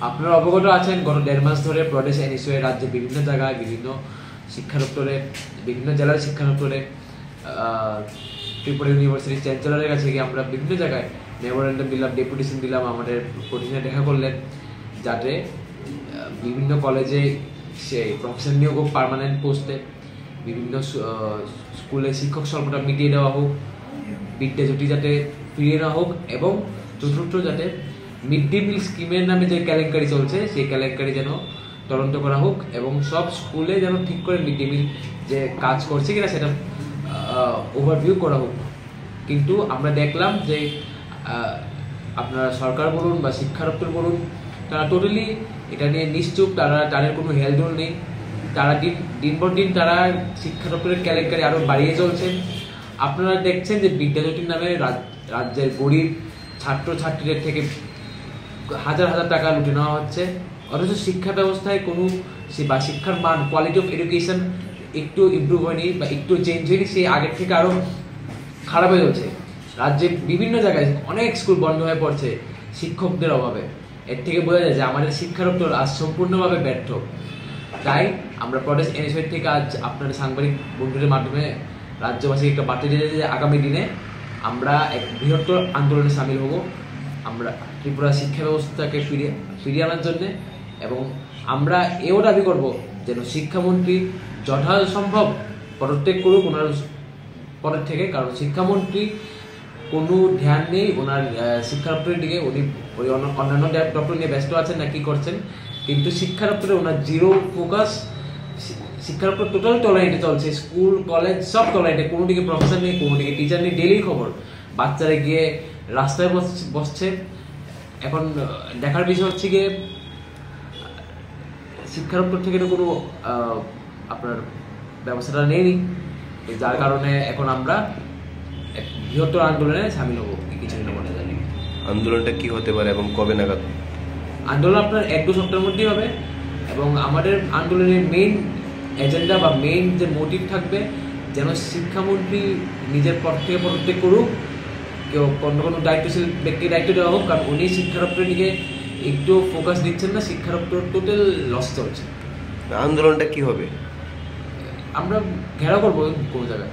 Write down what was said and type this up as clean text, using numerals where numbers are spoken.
আপনারা অবগত আছেন গত 1.5 মাস ধরে প্রদেশ এনএসইউ রাজ্যে বিভিন্ন জায়গায় বিভিন্ন শিক্ষা দপ্তরে বিভিন্ন জেলার শিক্ষা দপ্তরে ত্রিপুরা ইউনিভার্সিটির চ্যান্সেলরের কাছে গিয়ে আমরা বিভিন্ন জায়গায় মেমোরেন্ডাম দিলাম, ডেপুটেশন দিলাম, আমাদের প্রতিনিধি দেখা করলেন যাতে বিভিন্ন কলেজে সে প্রফেসর নিয়োগ হোক, পার্মানেন্ট পোস্টে বিভিন্ন স্কুলে শিক্ষক স্বল্পতা মিটিয়ে দেওয়া হোক, বিদ্যা জ্যোতি যাতে ফিরিয়ে নেওয়া হোক এবং চতুর্থ যাতে মিড ডে মিল স্কিমের নামে যে কেলেঙ্কারি চলছে সেই কেলেঙ্কারি যেন তদন্ত করা হোক এবং সব স্কুলে যেন ঠিক করে মিড ডে মিল যে কাজ করছে কিনা সেটা ওভারভিউ করা হোক। কিন্তু আমরা দেখলাম যে আপনারা সরকার বলুন বা শিক্ষা দপ্তর বলুন, তারা টোটালি এটা নিয়ে নিশ্চুপ, তাদের কোনো হেলদোল নেই। তারা দিন পর দিন তারা শিক্ষা দপ্তরের কেলেঙ্কারি আরও বাড়িয়ে চলছে। আপনারা দেখছেন যে বিদ্যাজ্যোতির নামে রাজ্যের গরিব ছাত্রছাত্রীদের থেকে হাজার হাজার টাকা লুটে নেওয়া হচ্ছে, অথচ শিক্ষা ব্যবস্থায় কোনো বা শিক্ষার মান, কোয়ালিটি অফ এডুকেশন একটু ইমপ্রুভ হয়নি বা একটু চেঞ্জ হয়নি, সেই আগের থেকে আরও খারাপ হয়ে যাচ্ছে। রাজ্যে বিভিন্ন জায়গায় অনেক স্কুল বন্ধ হয়ে পড়ছে শিক্ষকদের অভাবে। এর থেকে বোঝা যায় যে আমাদের শিক্ষা দপ্তর আজ সম্পূর্ণভাবে ব্যর্থ। তাই আমরা প্রদেশ এনএসইউ থেকে আজ আপনাদের সাংবাদিক বন্ধুদের মাধ্যমে রাজ্যবাসীকে একটা বার্তা দিতে যে আগামী দিনে আমরা এক বৃহত্তর আন্দোলনে সামিল হব। আমরা ত্রিপুরা শিক্ষা ব্যবস্থাকে ফিরিয়ে আনার জন্যে এবং আমরা এও দাবি করব যেন শিক্ষামন্ত্রী যথাসম্ভব পদত্যাগ করুক ওনার পদের থেকে, কারণ শিক্ষামন্ত্রী কোনো ধ্যান নেই ওনার শিক্ষা দপ্তরের দিকে। উনি ওই অন্যান্য দপ্তর নিয়ে ব্যস্ত আছেন না কি করছেন, কিন্তু শিক্ষা দপ্তরে ওনার জিরো ফোকাস। শিক্ষা দপ্তর টোটাল টলাইটে চলছে, স্কুল কলেজ সব টলাইটে, কোনো দিকে প্রফেসর নেই, কোনো দিকে টিচার নেই। ডেলি খবর বাচ্চারা গিয়ে রাস্তায় বসছে। এখন দেখার বিষয় হচ্ছে গিয়ে শিক্ষা দপ্তর থেকে তো কোনো আপনার ব্যবস্থাটা নেয়নি, যার কারণে এখন আমরা এক বৃহত্তর আন্দোলনে সামিল হবো কিছুদিনের মধ্যে। জানি আন্দোলনটা কি হতে পারে এবং কবে নাগাদ? আন্দোলন আপনার 1-2 সপ্তাহের মধ্যেই হবে এবং আমাদের আন্দোলনের মেইন এজেন্ডা বা মেইন যে মোটিভ থাকবে যেন শিক্ষামন্ত্রী নিজের পদ থেকে পদত্যাগ করুক, কেউ কোনো দায়িত্বশীল ব্যক্তির দায়িত্ব দেওয়া হোক, কারণ উনি শিক্ষা দপ্তরের দিকে একটু ফোকাস দিচ্ছেন না। শিক্ষা দপ্তর টোটাল লস চলছে। আন্দোলনটা কি হবে? আমরা ঘেরাও করবো কোনো জায়গায়।